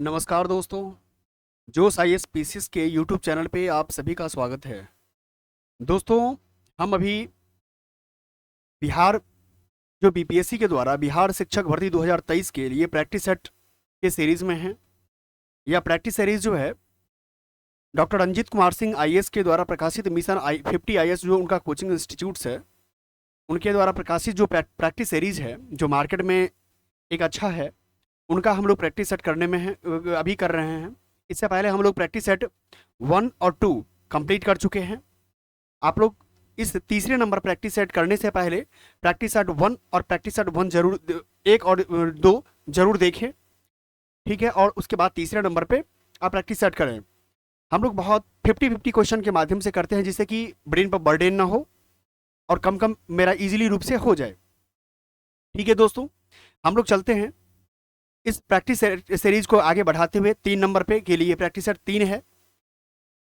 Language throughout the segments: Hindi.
नमस्कार दोस्तों। जोश आईएएस पीसीएस के यूट्यूब चैनल पे आप सभी का स्वागत है। दोस्तों, हम अभी बिहार जो बीपीएससी के द्वारा बिहार शिक्षक भर्ती 2023 के लिए प्रैक्टिस सेट के सीरीज में हैं। यह प्रैक्टिस सीरीज जो है डॉक्टर रंजीत कुमार सिंह आईएएस के द्वारा प्रकाशित मिशन 50 आईएएस जो उनका कोचिंग इंस्टीट्यूट्स है, उनके द्वारा प्रकाशित जो प्रैक्टिस सीरीज है जो मार्केट में एक अच्छा है, उनका हम लोग प्रैक्टिस सेट करने में है, अभी कर रहे हैं। इससे पहले हम लोग प्रैक्टिस सेट 1 और 2 कंप्लीट कर चुके हैं। आप लोग इस तीसरे नंबर प्रैक्टिस सेट करने से पहले प्रैक्टिस सेट 1 और प्रैक्टिस सेट 1 जरूर 1 और 2 जरूर देखें, ठीक है। और उसके बाद तीसरे नंबर पे आप प्रैक्टिस सेट करें। हम लोग बहुत 50-50 क्वेश्चन के माध्यम से करते हैं, जिससे कि ब्रेन पर बर्डन ना हो और कम कम मेरा इजीली रूप से हो जाए, ठीक है दोस्तों। हम लोग चलते हैं इस प्रैक्टिस सीरीज को आगे बढ़ाते हुए 3 नंबर पे के लिए प्रैक्टिस सेट 3 है।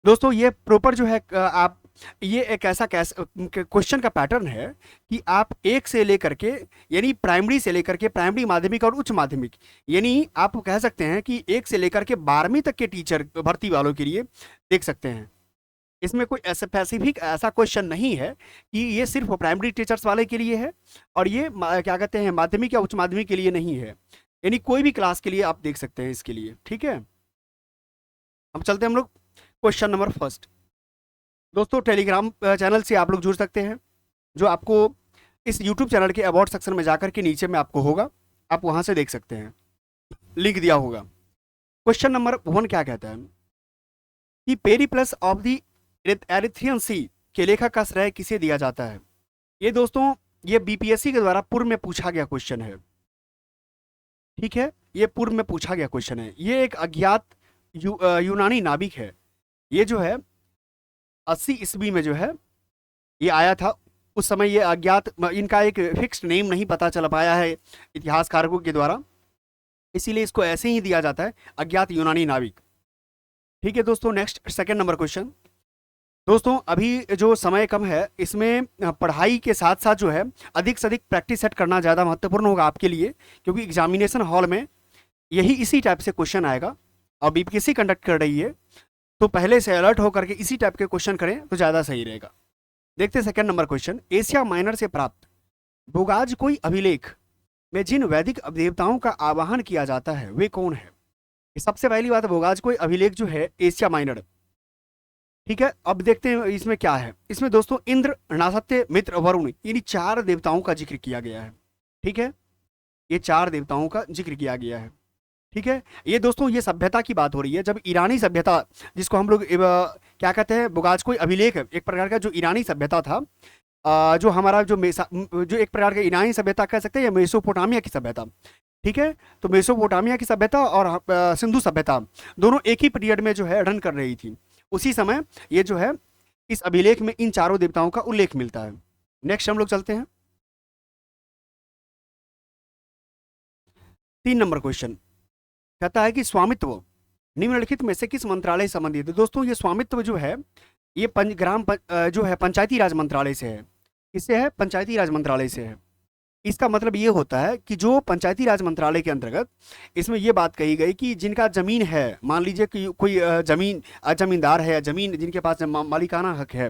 दोस्तों, ये प्रॉपर जो है आप ये एक ऐसा क्वेश्चन का पैटर्न है कि आप एक से लेकर के यानी प्राइमरी से लेकर के प्राइमरी, माध्यमिक और उच्च माध्यमिक, यानी आप कह सकते हैं कि 1 से लेकर के 12वीं तक के टीचर भर्ती वालों के लिए देख सकते हैं। इसमें कोई स्पेसिफिक ऐसा क्वेश्चन नहीं है कि ये सिर्फ प्राइमरी टीचर्स वाले के लिए है और ये क्या कहते हैं माध्यमिक या उच्च माध्यमिक के लिए नहीं है, यानी कोई भी क्लास के लिए आप देख सकते हैं इसके लिए, ठीक है। अब चलते हैं हम लोग क्वेश्चन नंबर फर्स्ट। दोस्तों, टेलीग्राम चैनल से आप लोग जुड़ सकते हैं, जो आपको इस यूट्यूब चैनल के अबाउट सेक्शन में जाकर के नीचे में आपको होगा, आप वहां से देख सकते हैं, लिंक दिया होगा। क्वेश्चन नंबर 1 क्या कहता है कि पेरिप्लस ऑफ द एरिथ्रियन सी के लेखक का श्रेय किसे दिया जाता है। ये दोस्तों, ये बीपीएससी के द्वारा पूर्व में पूछा गया क्वेश्चन है, ठीक है। ये पूर्व में पूछा गया क्वेश्चन है। ये एक अज्ञात यूनानी नाविक है। ये जो है 80 ईस्वी में जो है ये आया था। उस समय ये अज्ञात, इनका एक फिक्स्ड नेम नहीं पता चल पाया है इतिहासकारों के द्वारा, इसीलिए इसको ऐसे ही दिया जाता है, अज्ञात यूनानी नाविक, ठीक है दोस्तों। Next second number question. दोस्तों, अभी जो समय कम है, इसमें पढ़ाई के साथ साथ जो है अधिक से अधिक प्रैक्टिस सेट करना ज़्यादा महत्वपूर्ण होगा आपके लिए, क्योंकि एग्जामिनेशन हॉल में यही इसी टाइप से क्वेश्चन आएगा और बीपीएससी कंडक्ट कर रही है, तो पहले से अलर्ट होकर के इसी टाइप के क्वेश्चन करें तो ज़्यादा सही रहेगा। देखते हैं second number question. Asia minor से प्राप्त बोगाज कोई अभिलेख में जिन वैदिक देवताओं का आवाहन किया जाता है वे कौन है। सबसे पहली बात, बोगाज कोई अभिलेख जो है एशिया माइनर, ठीक है। अब देखते हैं इसमें क्या है। इसमें दोस्तों इंद्र, नासत्य, मित्र, वरुण, इन 4 देवताओं का जिक्र किया गया है, ठीक है। ये 4 देवताओं का जिक्र किया गया है, ठीक है। ये दोस्तों, ये सभ्यता की बात हो रही है। जब ईरानी सभ्यता, जिसको हम लोग क्या कहते हैं, बोगाज कोई अभिलेख, एक प्रकार का जो ईरानी सभ्यता था, जो हमारा जो एक प्रकार का ईरानी सभ्यता कह सकते हैं या मेसोपोटामिया की सभ्यता, ठीक है। तो मेसोपोटामिया की सभ्यता और सिंधु सभ्यता दोनों एक ही पीरियड में जो है रन कर रही थी। उसी समय ये जो है इस अभिलेख में इन 4 देवताओं का उल्लेख मिलता है। नेक्स्ट हम लोग चलते हैं 3 नंबर क्वेश्चन। कहता है कि स्वामित्व निम्नलिखित में से किस मंत्रालय से संबंधित है। दोस्तों, ये स्वामित्व जो है ये जो है पंचायती राज मंत्रालय से है। इससे है पंचायती राज मंत्रालय से है। इसका मतलब ये होता है कि जो पंचायती राज मंत्रालय के अंतर्गत इसमें ये बात कही गई कि जिनका जमीन है, मान लीजिए कि कोई जमींदार है, जमीन जिनके पास मालिकाना हक है,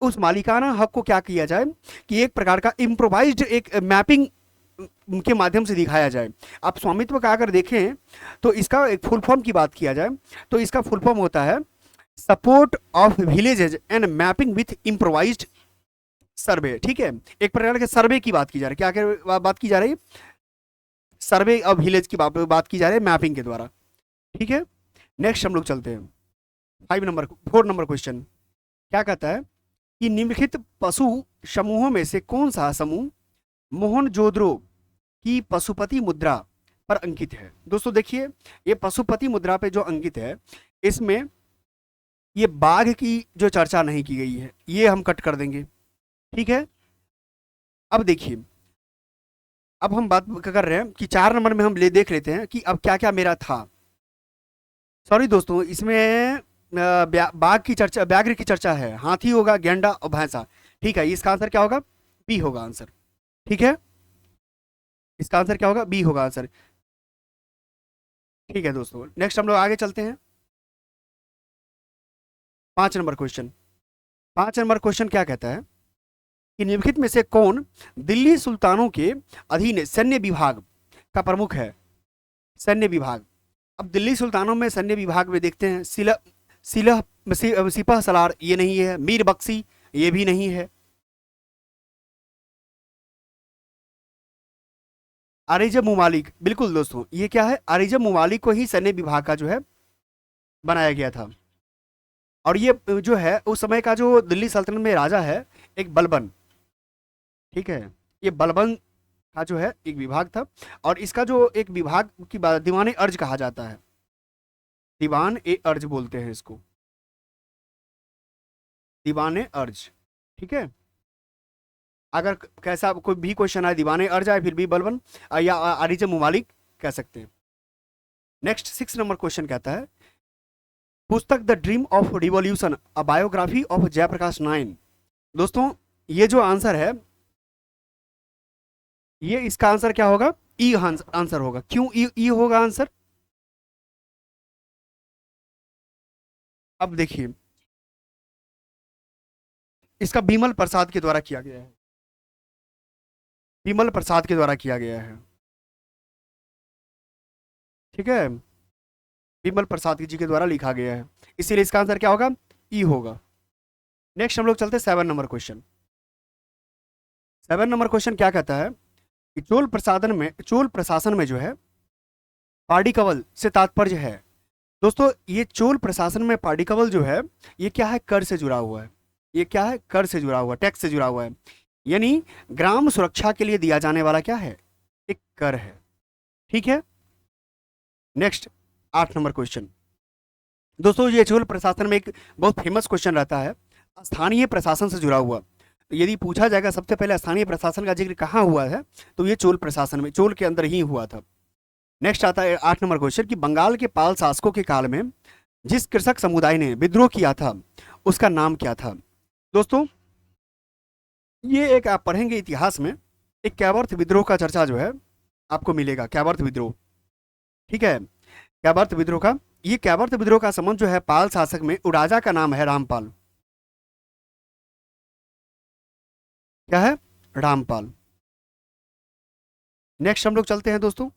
उस मालिकाना हक को क्या किया जाए कि एक प्रकार का इम्प्रोवाइज्ड एक मैपिंग के माध्यम से दिखाया जाए। आप स्वामित्व का अगर देखें तो इसका एक फुल फॉर्म की बात किया जाए तो इसका फुल फॉर्म होता है support of villages and mapping with improvised survey, ठीक है। एक प्रकार के सर्वे की बात की जा रही है। क्या बात की जा रही है? सर्वे ऑफ विलेज की बात की जा रही है मैपिंग के द्वारा, ठीक है। नेक्स्ट हम लोग चलते हैं 4 नंबर क्वेश्चन। क्या कहता है कि निम्नलिखित पशु समूहों में से कौन सा समूह मोहनजोदड़ो की पशुपति मुद्रा पर अंकित है। दोस्तों देखिए, ये पशुपति मुद्रा पे जो अंकित है, इसमें ये बाघ की जो चर्चा नहीं की गई है, ये हम कट कर देंगे, ठीक है। अब देखिए, अब हम बात कर रहे हैं कि 4 नंबर में हम देख लेते हैं कि अब क्या क्या मेरा था। सॉरी दोस्तों, इसमें बाघ की चर्चा, व्याघ्र की चर्चा है, हाथी होगा, गेंडा और भैंसा, ठीक है। इसका आंसर क्या होगा? बी होगा आंसर, ठीक है। इसका आंसर क्या होगा? बी होगा आंसर। ठीक है दोस्तों, नेक्स्ट हम लोग आगे चलते हैं। 5 नंबर क्वेश्चन। 5 नंबर क्वेश्चन क्या कहता है कि निम्नलिखित में से कौन दिल्ली सुल्तानों के अधीन सैन्य विभाग का प्रमुख है? सैन्य विभाग। अब दिल्ली सुल्तानों में सैन्य विभाग में देखते हैं, सिपह सलार ये नहीं है, मीर बख्शी ये भी नहीं है, आरिज़म मुमालिक, बिल्कुल दोस्तों ये क्या है, आरिज़म मुमालिक को ही सैन्य विभाग का जो है बनाया गया था। और ये जो है उस समय का जो दिल्ली सल्तनत में राजा है, एक बलबन, ठीक है, ये बलबन का जो है एक विभाग था। और इसका जो एक विभाग की दीवान ए अर्ज कहा जाता है, दीवान ए अर्ज बोलते हैं इसको, दीवान ए अर्ज। ठीक है, अगर कैसा कोई भी क्वेश्चन आए, दीवाने अर्ज आए, फिर भी बलबन या आरिज़ मुमालिक कह सकते हैं। नेक्स्ट 6 नंबर क्वेश्चन कहता है, पुस्तक the dream of revolution a biography of Jayaprakash Narayan. दोस्तों ये जो आंसर है, ये इसका आंसर क्या होगा? ई आंसर होगा। क्यों ई होगा आंसर? अब देखिए, इसका बिमल प्रसाद के द्वारा किया गया है, बिमल प्रसाद के द्वारा किया गया है। ठीक है, बिमल प्रसाद जी के द्वारा लिखा गया है, इसीलिए इसका आंसर क्या होगा? ई होगा। नेक्स्ट हम लोग चलते हैं 7 नंबर क्वेश्चन। 7 नंबर क्वेश्चन क्या कहता है कि चोल प्रशासन में जो है पार्डिकवल से तात्पर्य है। दोस्तों ये चोल प्रशासन में पार्डिकवल जो है, ये क्या है? कर से जुड़ा हुआ है। ये क्या है? कर से जुड़ा हुआ, टैक्स से जुड़ा हुआ है, यानी ग्राम सुरक्षा के लिए दिया जाने वाला क्या है? एक कर है। ठीक है, नेक्स्ट 8 नंबर क्वेश्चन। दोस्तों ये चोल प्रशासन में एक बहुत फेमस क्वेश्चन रहता है, स्थानीय प्रशासन से जुड़ा हुआ। तो यदि पूछा जाएगा सबसे पहले स्थानीय प्रशासन का जिक्र कहाँ हुआ है, तो ये चोल प्रशासन में, चोल के अंदर ही हुआ था। नेक्स्ट आता है 8 नंबर क्वेश्चन कि बंगाल के पाल शासकों के काल में जिस कृषक समुदाय ने विद्रोह किया था उसका नाम क्या था? दोस्तों ये एक आप पढ़ेंगे इतिहास में, एक कैवर्थ विद्रोह का चर्चा जो है आपको मिलेगा, कैवर्थ विद्रोह। ठीक है, कैवर्थ विद्रोह का, ये कैवर्थ विद्रोह का संबंध जो है पाल शासक में, राजा का नाम है रामपाल। क्या है? रामपाल। नेक्स्ट हम लोग चलते हैं दोस्तों,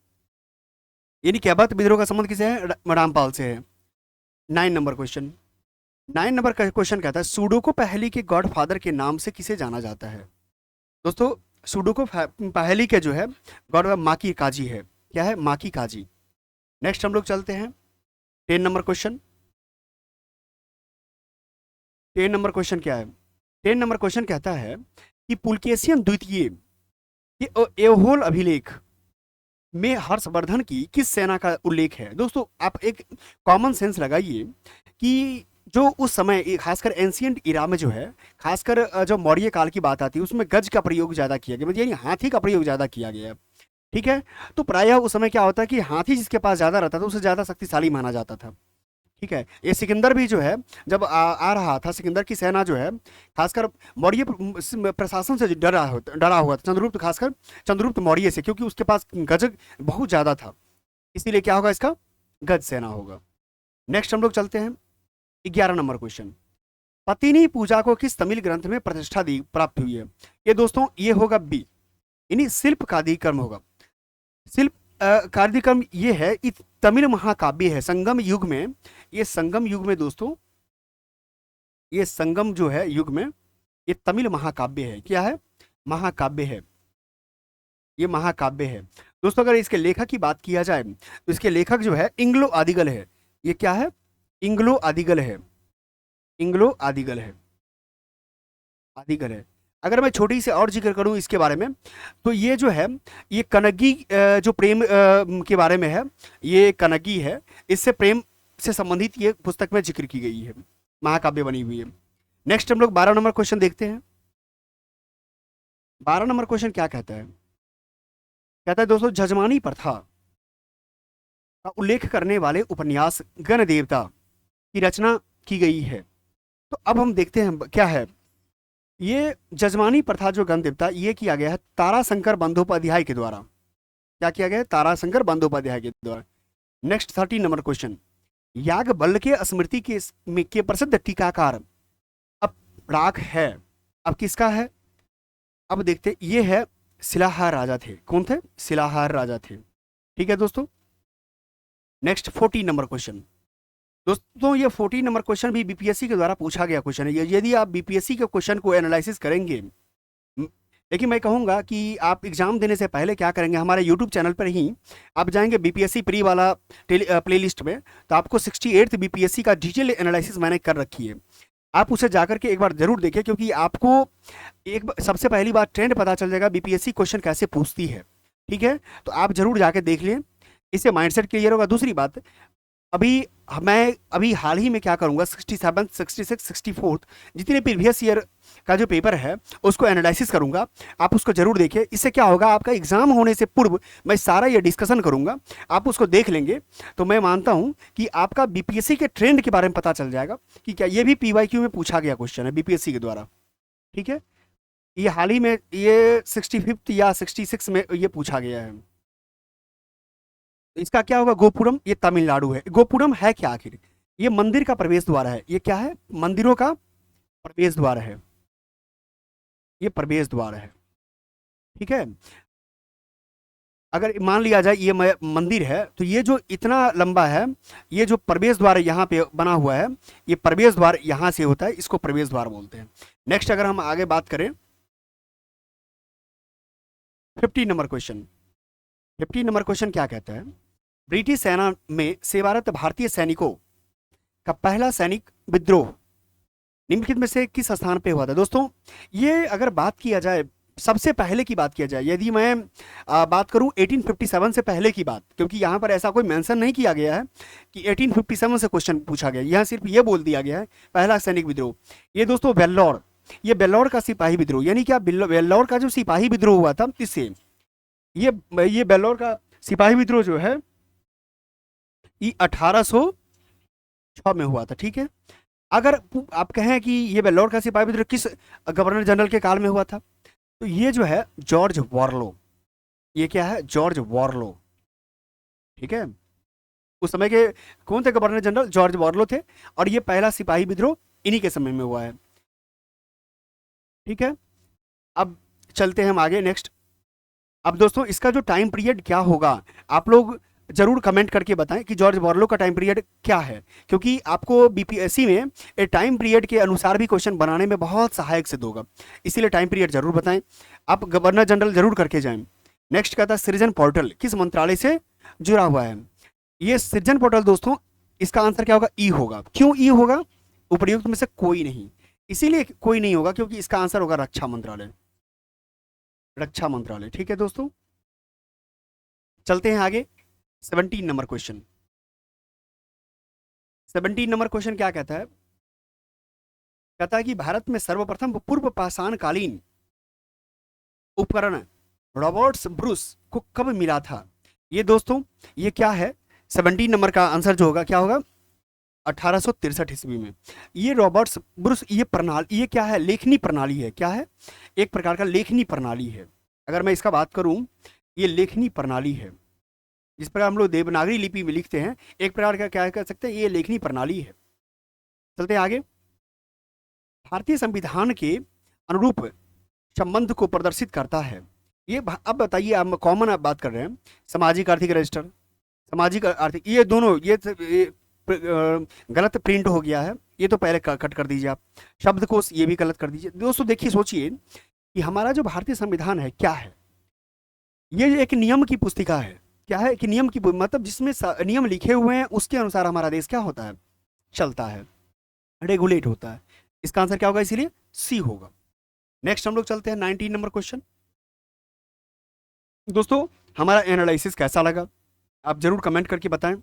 यानी कैवर्थ विद्रोह का संबंध किसे है? रामपाल से है। 9 नंबर क्वेश्चन। 9 नंबर का क्वेश्चन कहता है, सुडोको पहेली के गॉडफादर के नाम से किसे जाना जाता है? दोस्तों सुडोको पहेली के जो है गॉड माकी काजी है। क्या है? माकी काजी। नेक्स्ट हम लोग चलते हैं 10 नंबर क्वेश्चन। 10 नंबर क्वेश्चन क्या है? 10 नंबर क्वेश्चन कहता है कि पुलकेशियन द्वितीय के एहोल अभिलेख में हर्षवर्धन की किस सेना का उल्लेख है? दोस्तों आप एक कॉमन सेंस लगाइए कि जो उस समय खासकर एंशियंट इरा में जो है, खासकर जो मौर्य काल की बात आती है उसमें गज का प्रयोग ज्यादा किया गया, मतलब यानी हाथी का प्रयोग ज्यादा किया गया। ठीक है, तो प्रायः उस समय क्या होता है कि हाथी जिसके पास ज्यादा रहता था उसे ज्यादा शक्तिशाली माना जाता था। ठीक है, ये सिकंदर भी जो है जब आ रहा था, सिकंदर की सेना जो है खासकर मौर्य प्रशासन से डरा हुआ था, चंद्रगुप्त, खासकर चंद्रगुप्त मौर्य से, क्योंकि उसके पास गज बहुत ज्यादा था, इसीलिए क्या होगा? इसका गज सेना होगा। नेक्स्ट हम लोग चलते हैं 11 नंबर क्वेश्चन। पतिनी पूजा को किस तमिल ग्रंथ में प्रतिष्ठा दी प्राप्त हुई है? ये दोस्तों ये होगा बी, यानी शिल्प कादिकर्म होगा। शिल्प कादिकर्म ये है, तमिल महाकाव्य है, संगम युग में, ये संगम युग में दोस्तों, ये संगम जो है युग में ये तमिल महाकाव्य है। क्या है? महाकाव्य है, ये महाकाव्य है। दोस्तों अगर इसके लेखक की बात किया जाए तो इसके लेखक जो है इंग्लो आदिगल है। ये क्या है? इंग्लो आदिगल है, इंग्लो आदिगल है, आदिगल है। अगर मैं छोटी सी और जिक्र करूं इसके बारे में, तो ये जो है ये कनगी जो प्रेम के बारे में है, ये कनगी है, इससे प्रेम से संबंधित ये पुस्तक में जिक्र की गई है, महाकाव्य बनी हुई है। नेक्स्ट हम लोग 12 नंबर क्वेश्चन देखते हैं। 12 नंबर क्वेश्चन क्या कहता है? कहता है दोस्तों, जजमानी प्रथा का उल्लेख करने वाले उपन्यास गण देवता की रचना की गई है। तो अब हम देखते हैं क्या है ये जजमानी प्रथा जो गण देवता, ये किया गया है ताराशंकर बंदोपाध्याय के द्वारा। क्या किया गया है? ताराशंकर बंदोपाध्याय के द्वारा। नेक्स्ट 13 नंबर क्वेश्चन, याज्ञवल्क्य के स्मृति के प्रसिद्ध टीकाकार अब राग है, अब किसका है? अब देखते, ये है शिलाहार राजा थे। कौन थे? शिलाहार राजा थे। ठीक है दोस्तों। Next 14 number question. दोस्तों ये 14 नंबर क्वेश्चन भी बीपीएससी के द्वारा पूछा गया क्वेश्चन है। यदि आप बीपीएससी के क्वेश्चन को एनालिसिस करेंगे, लेकिन मैं कहूंगा कि आप एग्जाम देने से पहले क्या करेंगे, हमारे यूट्यूब चैनल पर ही आप जाएंगे बीपीएससी प्री वाला प्लेलिस्ट में, तो आपको 68th बीपीएससी का डिटेल एनालिसिस मैंने कर रखी है। आप उसे जाकर के एक बार जरूर देखें, क्योंकि आपको सबसे पहली बात ट्रेंड पता चल जाएगा बीपीएससी क्वेश्चन कैसे पूछती है। ठीक है, तो आप जरूर जाके देख लें, इससे माइंडसेट क्लियर होगा। दूसरी बात, मैं हाल ही में क्या करूंगा, 67, 66, 64 जितने प्रीवियस ईयर का जो पेपर है उसको एनालिसिस करूंगा। आप उसको जरूर देखें। इससे क्या होगा, आपका एग्जाम होने से पूर्व मैं सारा ये डिस्कशन करूंगा, आप उसको देख लेंगे तो मैं मानता हूं कि आपका बीपीएससी के ट्रेंड के बारे में पता चल जाएगा कि क्या ये भी पीवाईक्यू में पूछा गया क्वेश्चन है बीपीएससी के द्वारा। ठीक है, ये हाल ही में ये 65 या 66 में ये पूछा गया है। इसका क्या होगा, गोपुरम, ये तमिलनाडु है। गोपुरम है क्या आखिर? ये मंदिर का प्रवेश द्वार है। ये क्या है? मंदिरों का प्रवेश द्वार है, ये प्रवेश द्वार है। ठीक है, अगर मान लिया जाए ये मंदिर है, तो ये जो इतना लंबा है, ये जो प्रवेश द्वार यहाँ पे बना हुआ है, ये प्रवेश द्वार यहाँ से होता है, इसको प्रवेश द्वार बोलते हैं। नेक्स्ट अगर हम आगे बात करें, 50 नंबर क्वेश्चन। 50 नंबर क्वेश्चन क्या कहता है, ब्रिटिश सेना में सेवारत भारतीय सैनिकों का पहला सैनिक विद्रोह निम्नलिखित में से किस स्थान पे हुआ था? दोस्तों ये अगर बात किया जाए, सबसे पहले की बात किया जाए, यदि मैं बात करूं 1857 से पहले की बात, क्योंकि यहाँ पर ऐसा कोई मेंशन नहीं किया गया है कि 1857 से क्वेश्चन पूछा गया, यहाँ सिर्फ ये बोल दिया गया है पहला सैनिक विद्रोह। ये दोस्तों वेल्लोर, ये वेल्लोर का सिपाही विद्रोह, यानी क्या वेल्लोर का जो सिपाही विद्रोह हुआ था, इससे ये वेल्लोर का सिपाही विद्रोह जो है ये 1806 में हुआ था। ठीक है, अगर आप कहें कि ये वेल्लोर का सिपाही विद्रोह किस गवर्नर जनरल के काल में हुआ था, तो ये जो है जॉर्ज वॉरलो, ये क्या है? जॉर्ज वॉरलो। ठीक है, उस समय के कौन थे गवर्नर जनरल? जॉर्ज वॉरलो थे, और ये पहला सिपाही विद्रोह इन्हीं के समय में हुआ है। ठीक है, अब चलते हैं हम आगे नेक्स्ट। अब दोस्तों इसका जो टाइम पीरियड क्या होगा, आप लोग जरूर कमेंट करके बताएं कि जॉर्ज वॉरलो का टाइम पीरियड क्या है, क्योंकि आपको बीपीएससी में टाइम पीरियड के अनुसार भी क्वेश्चन बनाने में बहुत सहायक सिद्ध होगा, इसीलिए टाइम पीरियड जरूर बताएं। आप गवर्नर जनरल जरूर करके जाएं। नेक्स्ट कहता है सृजन पोर्टल किस मंत्रालय से जुड़ा हुआ है? ये सृजन पोर्टल दोस्तों, इसका आंसर क्या होगा? ई होगा। क्यों ई होगा? उपर्युक्त में से कोई नहीं, इसीलिए कोई नहीं होगा क्योंकि इसका आंसर होगा रक्षा मंत्रालय, रक्षा मंत्रालय। ठीक है दोस्तों, चलते हैं आगे। 17 नंबर क्वेश्चन। 17 नंबर क्वेश्चन क्या कहता है? कहता है कि भारत में सर्वप्रथम पूर्व पाषाणकालीन उपकरण रॉबर्ट्स ब्रूस को कब मिला था? ये दोस्तों ये क्या है? 17 नंबर का आंसर जो होगा क्या होगा? 1863 ईस्वी में। ये रॉबर्ट्स ब्रूस, ये प्रणाली, ये क्या है? लेखनी प्रणाली है। क्या है? एक प्रकार का लेखनी प्रणाली है। अगर मैं इसका बात करूं, ये लेखनी प्रणाली है, जिस पर हम लोग देवनागरी लिपि में लिखते हैं, एक प्रकार का क्या कह सकते हैं, ये लेखनी प्रणाली है। चलते हैं आगे। भारतीय संविधान के अनुरूप संबंध को प्रदर्शित करता है। ये अब बताइए, आप कॉमन आप बात कर रहे हैं, सामाजिक आर्थिक रजिस्टर, सामाजिक आर्थिक, ये दोनों ये गलत प्रिंट हो गया है, ये तो पहले कट कर दीजिए आप। शब्दकोश ये भी गलत कर दीजिए। दोस्तों देखिए, सोचिए कि हमारा जो भारतीय संविधान है क्या है? ये एक नियम की पुस्तिका है। क्या है कि नियम की, मतलब जिसमें नियम लिखे हुए हैं उसके अनुसार हमारा देश क्या होता है? चलता है, रेगुलेट होता है। इसका आंसर क्या होगा? इसीलिए सी होगा। नेक्स्ट हम लोग चलते हैं 19 नंबर क्वेश्चन। दोस्तों हमारा एनालिसिस कैसा लगा आप जरूर कमेंट करके बताएं।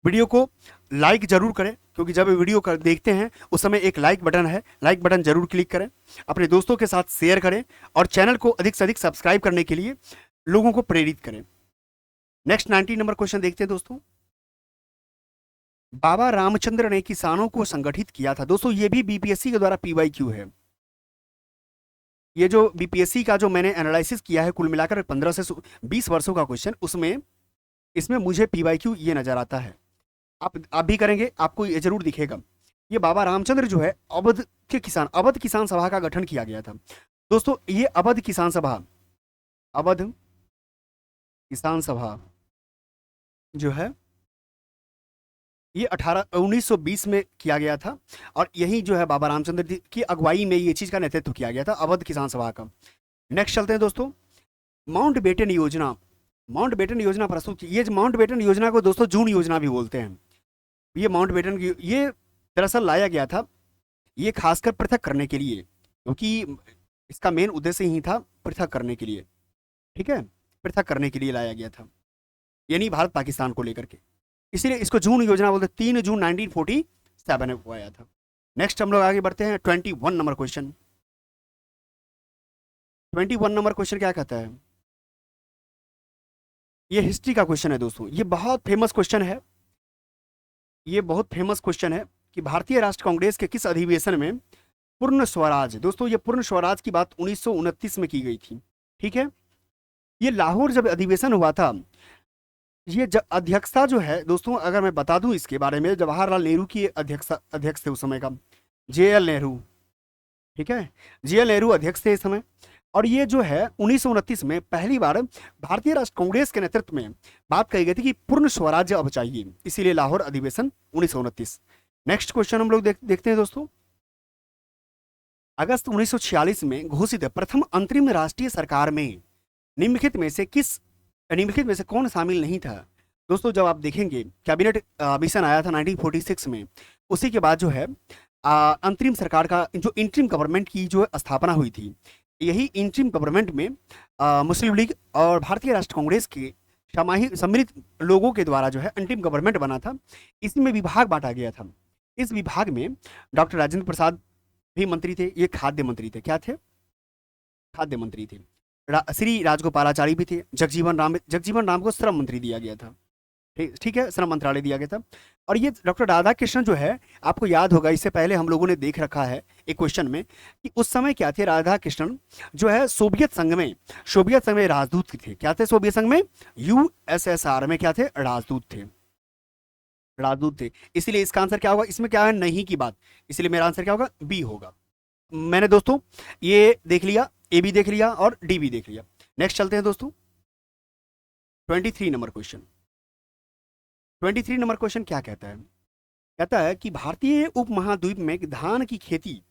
वीडियो को लाइक जरूर करें, क्योंकि जब वीडियो देखते हैं उस समय एक लाइक बटन है, लाइक बटन जरूर क्लिक करें, अपने दोस्तों के साथ शेयर करें, और चैनल को अधिक से अधिक सब्सक्राइब करने के लिए लोगों को प्रेरित करें। नेक्स्ट 19 नंबर क्वेश्चन देखते हैं दोस्तों। बाबा रामचंद्र ने किसानों को संगठित किया था। दोस्तों ये भी बीपीएससी के द्वारा पीवाईक्यू है। ये जो बीपीएससी का जो मैंने एनालिसिस किया है, कुल मिलाकर 15 से 20 वर्षों का क्वेश्चन, उसमें इसमें मुझे PYQ ये नजर आता है। आप भी करेंगे, आपको ये जरूर दिखेगा। ये बाबा रामचंद्र जो है अवध किसान सभा का गठन किया गया था। दोस्तों ये अवध किसान सभा जो है ये 1920 में किया गया था, और यही जो है बाबा रामचंद्र जी की अगुवाई में ये चीज का नेतृत्व किया गया था, अवध किसान सभा का। नेक्स्ट चलते हैं दोस्तों, माउंटबेटन योजना। माउंटबेटन योजना प्रस्तुत की, ये माउंटबेटन योजना को दोस्तों जून योजना भी बोलते हैं। ये माउंटबेटन की ये दरअसल लाया गया था ये खासकर पृथक करने के लिए, क्योंकि इसका मेन उद्देश्य ही था पृथक करने के लिए। ठीक है, पृथक करने के लिए लाया गया था, यानी भारत पाकिस्तान को लेकर के, इसीलिए इसको जून योजना बोलते। 3 जून 1947 में वो आया था। नेक्स्ट हम लोग आगे बढ़ते हैं 21 नंबर क्वेश्चन। 21 नंबर क्वेश्चन क्या कहता है? ये हिस्ट्री का क्वेश्चन है दोस्तों, ये बहुत फेमस क्वेश्चन है। ये बहुत फेमस क्वेश्चन है कि भारतीय राष्ट्र कांग्रेस के किस अधिवेशन में पूर्ण स्वराज, दोस्तों ये पूर्ण स्वराज की बात 1929 में की गई थी। ठीक है, ये लाहौर जब अधिवेशन हुआ था, ये अध्यक्षता जो है दोस्तों, अगर मैं बता दूं इसके बारे में, जवाहरलाल नेहरू की अध्यक्ष थे उस समय का, JL नेहरू। ठीक है, JL नेहरू अध्यक्ष थे इस समय। और ये जो है 1929 में पहली बार भारतीय राष्ट्र कांग्रेस के नेतृत्व में बात कही गई थी कि पूर्ण स्वराज्य अब चाहिए, इसीलिए लाहौर अधिवेशन 1929। नेक्स्ट क्वेश्चन हम लोग देखते हैं दोस्तों, अगस्त 1946 में घोषित प्रथम अंतरिम राष्ट्रीय सरकार में निम्नलिखित में से कौन शामिल नहीं था? दोस्तों जब आप देखेंगे कैबिनेट मिशन आया था 1946 में, उसी के बाद जो है अंतरिम सरकार का जो इंटरिम गवर्नमेंट की जो स्थापना हुई थी, यही इंटरिम गवर्नमेंट में मुस्लिम लीग और भारतीय राष्ट्र कांग्रेस के सम्मिलित लोगों के द्वारा जो है अंतरिम गवर्नमेंट बना था। इसी में विभाग बांटा गया था। इस विभाग में डॉक्टर राजेंद्र प्रसाद भी मंत्री थे, ये खाद्य मंत्री थे। क्या थे? खाद्य मंत्री थे। श्री राजगोपालाचारी भी थे। जगजीवन राम को श्रम मंत्री दिया गया था। ठीक है, श्रम मंत्रालय दिया गया था। और ये डॉक्टर राधा कृष्णन जो है, आपको याद होगा इससे पहले हम लोगों ने देख रखा है एक क्वेश्चन में कि उस समय क्या थे, राधा कृष्णन जो है सोवियत संघ में राजदूत थे। क्या थे? सोवियत संघ में, USSR में क्या थे? राजदूत थे। इसीलिए इसका आंसर क्या होगा? इसमें क्या है? नहीं की बात, इसलिए मेरा आंसर क्या होगा? बी होगा। मैंने दोस्तों ये देख लिया, ए भी देख लिया और डी भी देख लिया। नेक्स्ट चलते हैं दोस्तों 23 नंबर क्वेश्चन। 23 नंबर क्वेश्चन क्या कहता है? कहता है कि भारतीय उपमहाद्वीप में धान की खेती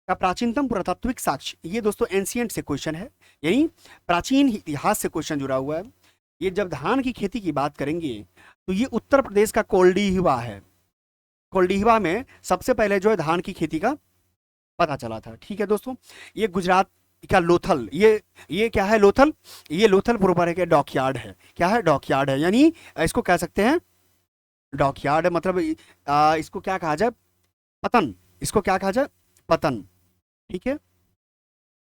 का प्राचीनतम पुरातात्विक साक्ष्य, ये दोस्तों एंशियंट से क्वेश्चन है, यानी प्राचीन इतिहास से क्वेश्चन जुड़ा हुआ है। ये जब धान की खेती की बात करेंगे तो ये उत्तर प्रदेश का कोल्डीहिवा है। कोल्डीहिवा में सबसे पहले जो है धान की खेती का पता चला था। ठीक है दोस्तों, ये गुजरात का लोथल, ये क्या है? लोथल, ये लोथल प्रोपर है कि डॉकयार्ड है। क्या है? डॉकयार्ड है, यानी इसको कह सकते हैं डॉकयार्ड, मतलब इसको क्या कहा जाए? पतन। इसको क्या कहा जाए? पतन। ठीक है,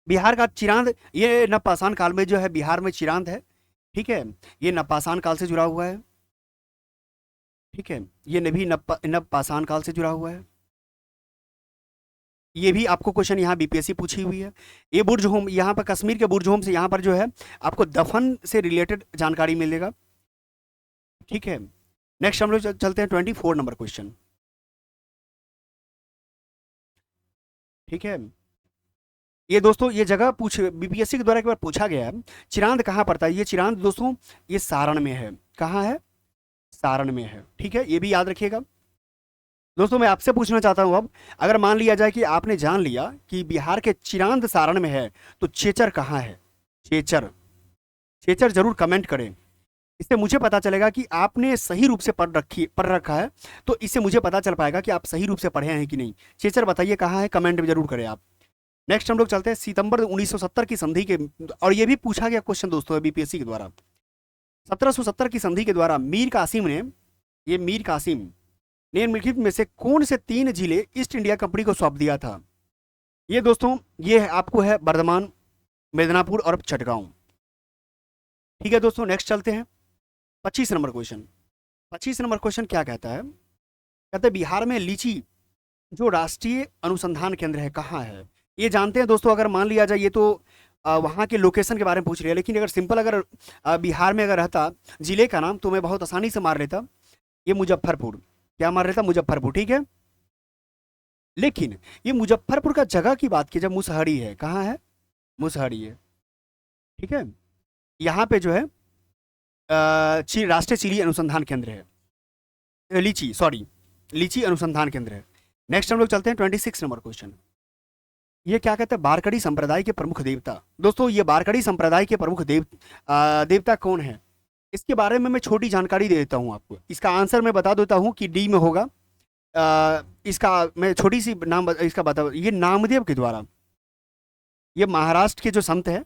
बिहार का चिरांद, ये नवपाषाण काल में जो है बिहार में चिरांद है। ठीक है, ये नवपाषाण काल से जुड़ा हुआ है। ठीक है, ये भी नवपाषाण काल से जुड़ा हुआ है। ये भी आपको क्वेश्चन यहाँ BPSC पूछी हुई है। ये बुर्ज होम, यहाँ पर कश्मीर के बुर्ज होम से यहाँ पर जो है आपको दफन से रिलेटेड जानकारी मिलेगा। ठीक है, नेक्स्ट हम लोग चलते हैं 24 नंबर क्वेश्चन। ठीक है, ये दोस्तों ये जगह BPSC के द्वारा एक बार पूछा गया है, चिरांद कहाँ पड़ता है? ये चिरांद दोस्तों ये सारण में है। कहाँ है? सारण में है। ठीक है, ये भी याद रखिएगा दोस्तों। मैं आपसे पूछना चाहता हूं अब, अगर मान लिया जाए कि आपने जान लिया कि बिहार के चिरांद सारण में है, तो चेचर कहाँ है? चेचर जरूर कमेंट करें, इससे मुझे पता चलेगा कि आपने सही रूप से पढ़ रखा है, तो इससे मुझे पता चल पाएगा कि आप सही रूप से पढ़े हैं कि नहीं। चेचर बताइए कहाँ है, कमेंट में जरूर करें आप। नेक्स्ट हम लोग चलते हैं सितंबर 1970 की संधि के, और ये भी पूछा गया क्वेश्चन दोस्तों BPSC के द्वारा। 1770 की संधि के द्वारा मीर कासिम ने निम्नलिखित में से कौन से 3 जिले ईस्ट इंडिया कंपनी को सौंप दिया था? ये दोस्तों ये आपको है बर्धमान, मिदनापुर और चटगांव। ठीक है दोस्तों, नेक्स्ट चलते हैं 25 नंबर क्वेश्चन। 25 नंबर क्वेश्चन क्या कहता है? कहते हैं बिहार में लीची जो राष्ट्रीय अनुसंधान केंद्र है कहाँ है? ये जानते हैं दोस्तों, अगर मान लिया जाए ये तो वहाँ के लोकेशन के बारे में पूछ रही है, लेकिन अगर सिंपल अगर बिहार में अगर रहता जिले का नाम तो मैं बहुत आसानी से मार लेता, ये मुजफ्फरपुर। क्या मार लेता? मुजफ्फरपुर, ठीक है। लेकिन ये मुजफ्फरपुर का जगह की बात की जब, मुसहरी है, कहाँ है? मुसहरी है, ठीक है। यहाँ पे जो है राष्ट्रीय चीनी अनुसंधान केंद्र है, लीची, सॉरी, लीची अनुसंधान केंद्र है। नेक्स्ट हम लोग चलते हैं 26 नंबर क्वेश्चन। ये क्या कहते हैं? बारकड़ी संप्रदाय के प्रमुख देवता। दोस्तों ये बारकड़ी संप्रदाय के प्रमुख देवता कौन है? इसके बारे में मैं छोटी जानकारी दे देता हूँ आपको। इसका आंसर मैं बता देता हूँ कि डी में होगा। इसका मैं छोटी सी नाम इसका बता, ये नामदेव के द्वारा, ये महाराष्ट्र के जो संत है,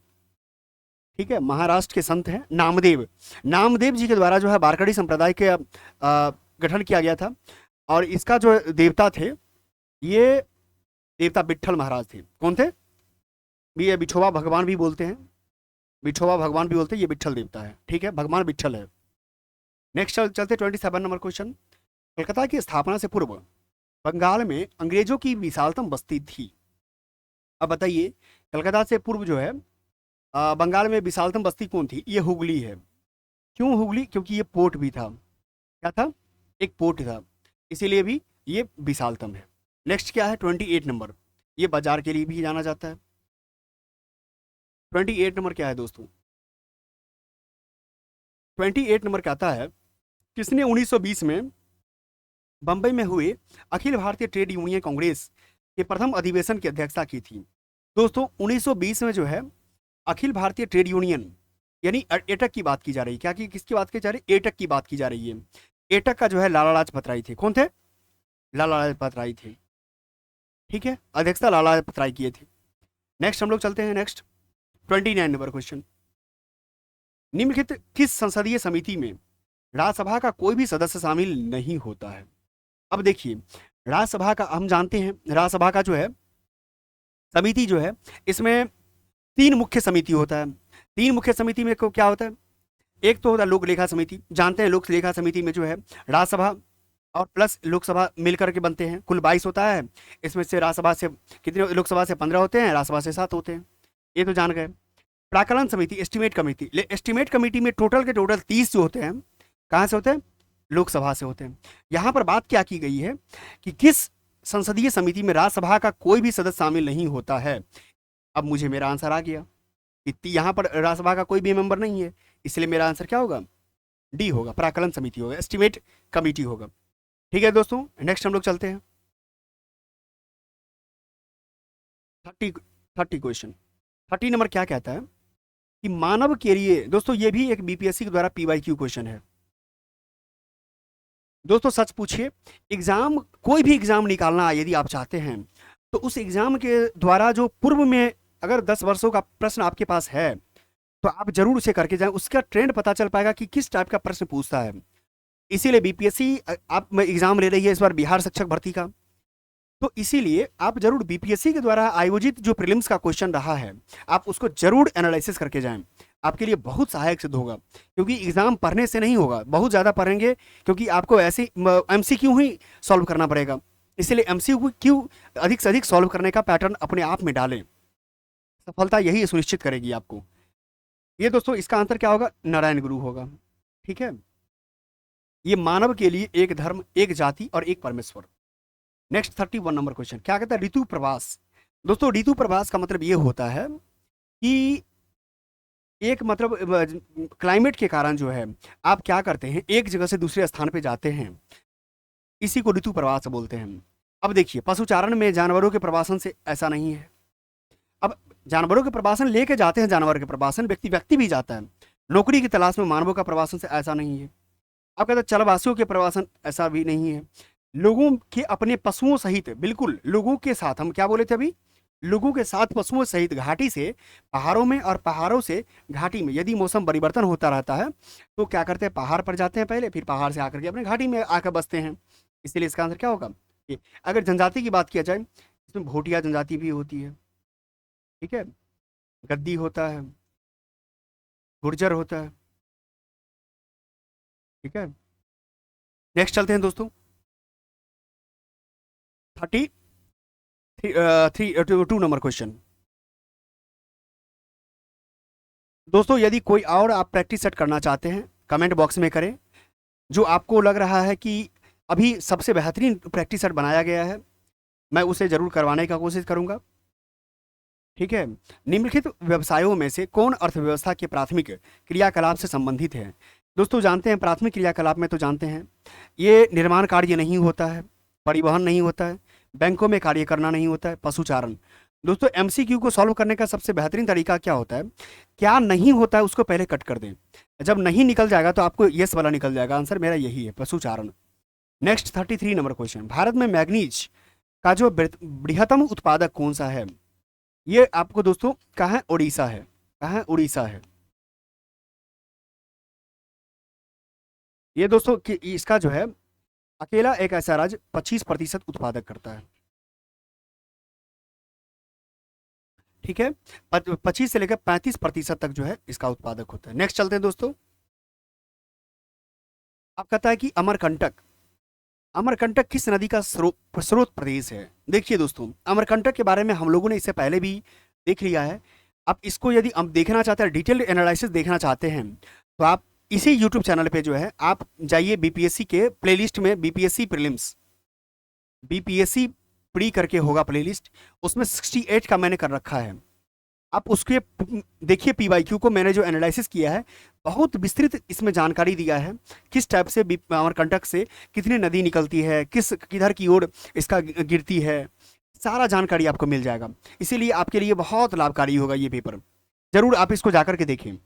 ठीक है, महाराष्ट्र के संत हैं नामदेव, नामदेव जी के द्वारा जो है बारकड़ी संप्रदाय के गठन किया गया था। और इसका जो देवता थे, ये देवता विट्ठल महाराज थे। कौन थे? ये बिछोवा भगवान भी बोलते हैं, बिछोवा भगवान भी बोलते हैं, ये विट्ठल देवता है, ठीक है, भगवान विट्ठल है। नेक्स्ट चलते 27 नंबर क्वेश्चन। कलकत्ता की स्थापना से पूर्व बंगाल में अंग्रेजों की विशालतम बस्ती थी। अब बताइए, कलकत्ता से पूर्व जो है बंगाल में विशालतम बस्ती कौन थी? ये हुगली है। क्यों हुगली? क्योंकि ये पोर्ट भी था। क्या था? एक पोर्ट था, इसीलिए भी ये विशालतम है। नेक्स्ट क्या है? 28 नंबर, ये बाजार के लिए भी जाना जाता है। 28 नंबर क्या है दोस्तों? 28 नंबर कहता है, किसने 1920 में बंबई में हुए अखिल भारतीय ट्रेड यूनियन कांग्रेस के प्रथम अधिवेशन की अध्यक्षता की थी? दोस्तों 1920 में जो है अखिल भारतीय ट्रेड यूनियन यानी एटक की बात की जा रही है। क्या की किसकी बात की जा रही है? एटक की बात की जा रही है। एटक का जो है लाला लाजपत राय थे। कौन थे? लाला लाजपत राय थे, ठीक है, अध्यक्षता लाला लाजपत राय किए थे। नेक्स्ट हम लोग चलते हैं, नेक्स्ट 29 नंबर क्वेश्चन। निम्नलिखित किस संसदीय समिति में राज्यसभा का कोई भी सदस्य शामिल नहीं होता है? अब देखिए, राज्यसभा का हम जानते हैं, राज्यसभा का जो है समिति जो है, इसमें तीन मुख्य समिति होता है। तीन मुख्य समिति में को क्या होता है? एक तो होता है लोक लेखा समिति, जानते हैं लोक लेखा समिति में जो है राज्यसभा और प्लस लोकसभा मिलकर के बनते हैं, कुल 22 होता है। इसमें से राज्यसभा से कितने? लोकसभा से 15 होते हैं, राज्यसभा से 7 होते हैं, ये तो जान गए। प्राकलन समिति, एस्टिमेट कमेटी, एस्टिमेट कमेटी में टोटल के टोटल 30 जो होते हैं, कहाँ से होते हैं? लोकसभा से होते हैं। यहाँ पर बात क्या की गई है कि किस संसदीय समिति में राज्यसभा का कोई भी सदस्य शामिल नहीं होता है। अब मुझे मेरा आंसर आ गया, यहाँ पर राज्यसभा का कोई भी मेंबर नहीं है, इसलिए मेरा आंसर क्या होगा? डी होगा, प्राकलन समिति होगा, एस्टिमेट कमेटी होगा। ठीक है दोस्तों, नेक्स्ट हम लोग चलते हैं 30 क्वेश्चन। 30 नंबर क्या कहता है कि मानव के लिए, दोस्तों ये भी एक बीपीएससी के द्वारा पीवाईक्यू क्वेश्चन है। दोस्तों सच पूछिए, एग्जाम कोई भी एग्जाम निकालना यदि आप चाहते हैं तो उस एग्जाम के द्वारा जो पूर्व में अगर 10 वर्षों का प्रश्न आपके पास है तो आप जरूर उसे करके जाएं, उसका ट्रेंड पता चल पाएगा कि किस टाइप का प्रश्न पूछता है। इसीलिए बीपीएससी आप एग्जाम ले रही है इस बार बिहार शिक्षक भर्ती का, तो इसीलिए आप जरूर बीपीएससी के द्वारा आयोजित जो प्रीलिम्स का क्वेश्चन रहा है आप उसको जरूर एनालिसिस करके जाएं, आपके लिए बहुत सहायक सिद्ध होगा। क्योंकि एग्जाम पढ़ने से नहीं होगा, बहुत ज़्यादा पढ़ेंगे, क्योंकि आपको ऐसे एमसीक्यू ही सॉल्व करना पड़ेगा। इसलिए एमसीक्यू अधिक से अधिक सॉल्व करने का पैटर्न अपने आप में डालें, सफलता यही सुनिश्चित करेगी आपको। ये दोस्तों इसका आंसर क्या होगा? नारायण गुरु होगा, ठीक है। ये मानव के लिए एक धर्म, एक जाति और एक परमेश्वर। नेक्स्ट 31 नंबर क्वेश्चन क्या कहता है? ऋतु प्रवास। दोस्तों ऋतु प्रवास का मतलब ये होता है कि एक मतलब क्लाइमेट के कारण जो है आप क्या करते हैं, एक जगह से दूसरे स्थान पे जाते हैं, इसी को ऋतु प्रवास बोलते हैं। अब देखिए, पशुचारण में जानवरों के प्रवासन से ऐसा नहीं है। अब जानवरों के प्रवासन लेके जाते हैं, जानवर के प्रवासन व्यक्ति भी जाता है। नौकरी की तलाश में मानवों का प्रवासन से ऐसा नहीं है। अब कहते हैं चलवासियों के प्रवासन, ऐसा भी नहीं है। लोगों के अपने पशुओं सहित, बिल्कुल लोगों के साथ, हम क्या बोले थे अभी, लोगों के साथ पशुओं सहित घाटी से पहाड़ों में और पहाड़ों से घाटी में यदि मौसम परिवर्तन होता रहता है तो क्या करते हैं, पहाड़ पर जाते हैं पहले, फिर पहाड़ से आकर के अपने घाटी में आकर बसते हैं। इसलिए इसका आंसर क्या होगा? अगर जनजाति की बात किया जाए, इसमें भोटिया जनजाति भी होती है, ठीक है, गद्दी होता है, गुर्जर होता है, ठीक है। नेक्स्ट चलते हैं दोस्तों 32 नंबर क्वेश्चन। दोस्तों यदि कोई और आप प्रैक्टिस सेट करना चाहते हैं कमेंट बॉक्स में करें। जो आपको लग रहा है कि अभी सबसे बेहतरीन प्रैक्टिस सेट बनाया गया है, मैं उसे ज़रूर करवाने का कोशिश करूंगा। ठीक है। निम्नलिखित व्यवसायों में से कौन अर्थव्यवस्था के प्राथमिक क्रियाकलाप से संबंधित है? दोस्तों जानते हैं प्राथमिक क्रियाकलाप में तो जानते हैं ये निर्माण कार्य नहीं होता है, परिवहन नहीं होता है, बैंकों में कार्य करना नहीं होता है, पशुचारण। दोस्तों एमसीक्यू को सॉल्व करने का सबसे बेहतरीन तरीका क्या होता है, क्या नहीं होता है उसको पहले कट कर दें। जब नहीं निकल जाएगा तो आपको यस वाला निकल जाएगा, आंसर मेरा यही है, पशुचारण। नेक्स्ट 33 नंबर क्वेश्चन, भारत में मैग्नीज का जो बृहत्तम उत्पादक कौन सा है? ये आपको दोस्तों कहाँ है, उड़ीसा है। कहाँ है, उड़ीसा है। ये दोस्तों इसका जो है अकेला एक ऐसा राज्य 25% उत्पादक करता है। ठीक है। 25 से लेकर 35% तक जो है इसका उत्पादक होता है। नेक्स्ट चलते हैं दोस्तों। आप कहता है कि अमरकंटक, अमरकंटक किस नदी का स्रोत प्रदेश है? देखिए दोस्तों अमरकंटक के बारे में हम लोगों ने इससे पहले भी देख लिया है। आप इसको यदि हम देखना चाहते हैं, डिटेल्ड एनालिसिस देखना चाहते हैं, तो आप इसी यूट्यूब चैनल पे जो है आप जाइए बीपीएससी के प्लेलिस्ट में, बीपीएससी प्रीलिम्स, बीपीएससी प्री करके होगा प्लेलिस्ट, उसमें 68 का मैंने कर रखा है। आप उसके देखिए पीवाईक्यू को, मैंने जो एनालिसिस किया है बहुत विस्तृत इसमें जानकारी दिया है, किस टाइप से अमरकंटक से कितनी नदी निकलती है, किधर की ओर इसका गिरती है, सारा जानकारी आपको मिल जाएगा। इसीलिए आपके लिए बहुत लाभकारी होगा ये पेपर, जरूर आप इसको जाकर के देखें।